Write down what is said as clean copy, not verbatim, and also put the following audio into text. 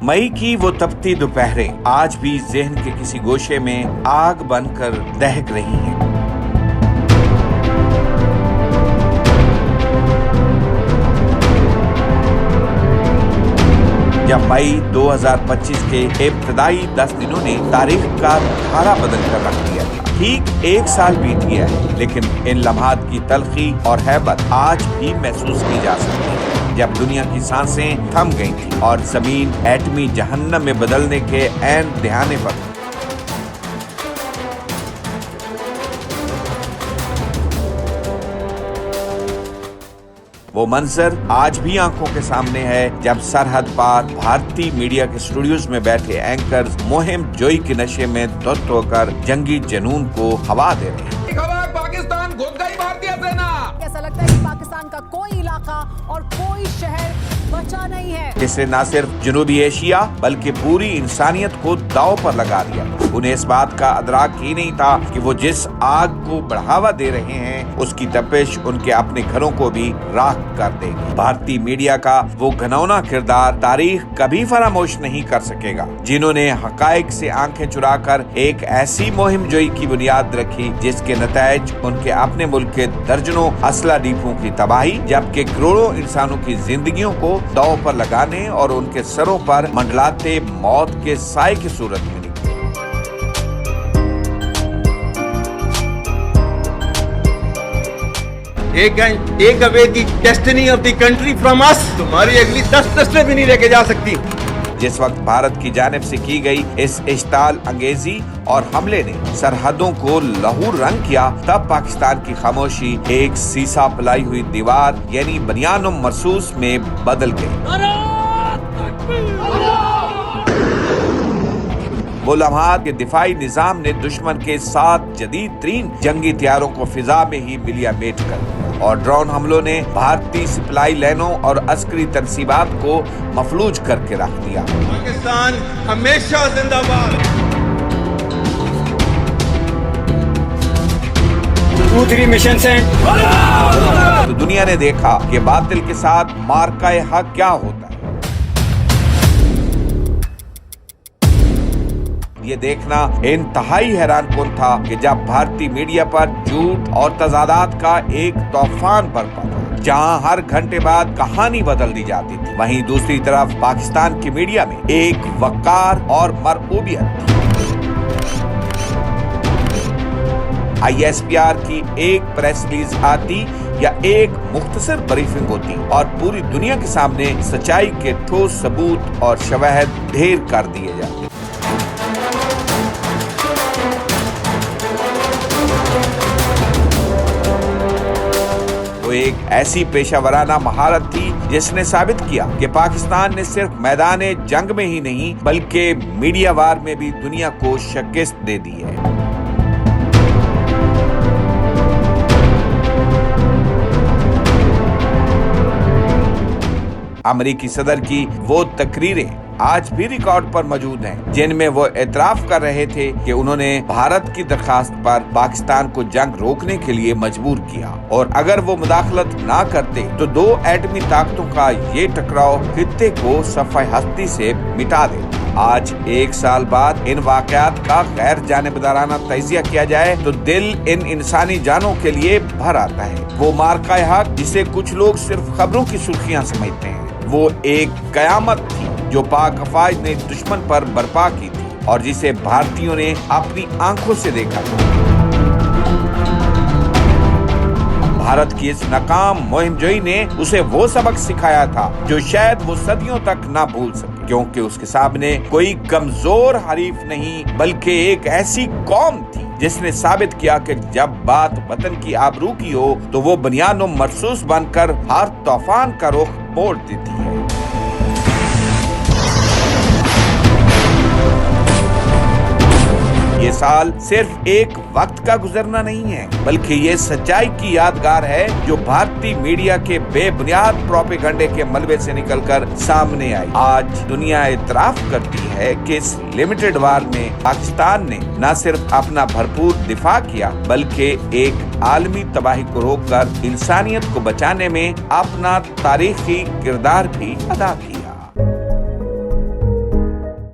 मई की वो तपती दोपहरें आज भी ज़हन के किसी गोशे में आग बनकर दहक रही हैं। जब मई 2025 के इब्तदाई 10 दिनों ने तारीख का धारा बदल कर रख दिया था। ठीक एक साल बीत गया है, लेकिन इन लम्हात की तलखी और हैबत आज भी महसूस की जा सकती है। जब दुनिया की सांसें थम गई थी और जमीन एटमी जहन्नम में बदलने के ऐन दहाने पर वो मंजर आज भी आंखों के सामने है, जब सरहद पार भारतीय मीडिया के स्टूडियोज में बैठे एंकर्स मुहिम जोई के नशे में धुत होकर जंगी जुनून को हवा दे रहे हैं। खबर पाकिस्तान घुस गई भारतीय सेना। ऐसा लगता है कि पाकिस्तान का कोई इलाका और कोई शहर बचा नहीं है, जिसने न सिर्फ जनूबी एशिया बल्कि पूरी इंसानियत को दांव पर लगा दिया। उन्हें इस बात का अदराक ही नहीं था कि वो जिस आग को बढ़ावा दे रहे हैं उसकी तपिश उनके अपने घरों को भी राख कर देगी। भारतीय मीडिया का वो घिनौना किरदार तारीख कभी फरामोश नहीं कर सकेगा, जिन्होंने हकायक से आंखें चुराकर एक ऐसी मुहिम जोई की बुनियाद रखी जिसके नतीजे उनके अपने मुल्क के दर्जनों असला डिपों की तबाही, जबकि करोड़ों इंसानों की जिंदगियों को दांव पर लगाने और उनके सरों पर मंडलाते मौत के साए की सूरत में। Take away the destiny of the country from us. तुम्हारी अगली 10 नस्लें भी नहीं लेके जा सकती। जिस वक्त भारत की जानिब से की गई इस इश्ताल अंगेजी और हमले ने सरहदों को लहू रंग किया, तब पाकिस्तान की खामोशी एक सीसा पिलाई हुई दीवार यानी बनियान मरसूस में बदल गई। वो लम्हात के दिफाई निजाम ने दुश्मन के 7 जदीद तरीन जंगी हथियारों को फिजा में ही मिलिया मेट कर और ड्रोन हमलों ने भारतीय सप्लाई लाइनों और अस्करी तनसीबात को मफलूज करके रख दिया। पाकिस्तान हमेशा जिंदाबाद। 2-3 मिशन से तो दुनिया ने देखा कि बातिल के साथ मार्का हक क्या होता है। ये देखना इंतहाई हैरान कुन था कि जब भारतीय मीडिया पर झूठ और तजादात का एक तूफान बरपा था, जहां हर घंटे बाद कहानी बदल दी जाती थी, वहीं दूसरी तरफ पाकिस्तान की मीडिया में एक वकार और मरऊबियत थी। ISPR की एक प्रेस रिलीज आती या एक मुख्तसर ब्रीफिंग होती और पूरी दुनिया के सामने सच्चाई के ठोस सबूत और शवाहिद ढेर कर दिए जाते। वो एक ऐसी पेशावराना महारत थी जिसने साबित किया कि पाकिस्तान ने सिर्फ मैदान जंग में ही नहीं बल्कि मीडिया वार में भी दुनिया को शिकस्त दे दी है। अमेरिकी सदर की वो तकरीरें आज भी रिकॉर्ड पर मौजूद हैं, जिनमें वो एतराफ कर रहे थे कि उन्होंने भारत की दरखास्त पर पाकिस्तान को जंग रोकने के लिए मजबूर किया और अगर वो मुदाखलत ना करते तो 2 एटमी ताकतों का ये टकराव खित्ते को सफ़े हस्ती से मिटा दे। आज 1 साल बाद इन वाकयात का गैर जानिबदाराना तजिया किया जाए तो दिल इन इंसानी जानों के लिए भर आता है। वो मार्का हक जिसे कुछ लोग सिर्फ खबरों की सुर्खियां समझते हैं, वो एक कयामत थी जो पाक अफवाज ने दुश्मन पर बर्पा की थी और जिसे भारतीयों ने अपनी आंखों से देखा था। भारत की इस नाकाम मुहिम जोई ने उसे वो सबक सिखाया था जो शायद वो सदियों तक ना भूल सके, क्योंकि उसके सामने कोई कमजोर हरीफ नहीं बल्कि एक ऐसी कौम थी जिसने साबित किया कि जब बात वतन की आबरू की हो तो वो बनियानो मरसूस बनकर हर तूफान का रुख मोड़ देती है। ये साल सिर्फ एक वक्त का गुजरना नहीं है बल्कि ये सच्चाई की यादगार है जो भारतीय मीडिया के बेबुनियाद प्रोपेगेंडे के मलबे से निकलकर सामने आई। आज दुनिया इतराफ करती है कि इस लिमिटेड वार में पाकिस्तान ने न सिर्फ अपना भरपूर दिफा किया बल्कि एक आलमी तबाही को रोककर इंसानियत को बचाने में अपना तारीखी किरदार भी अदा किया।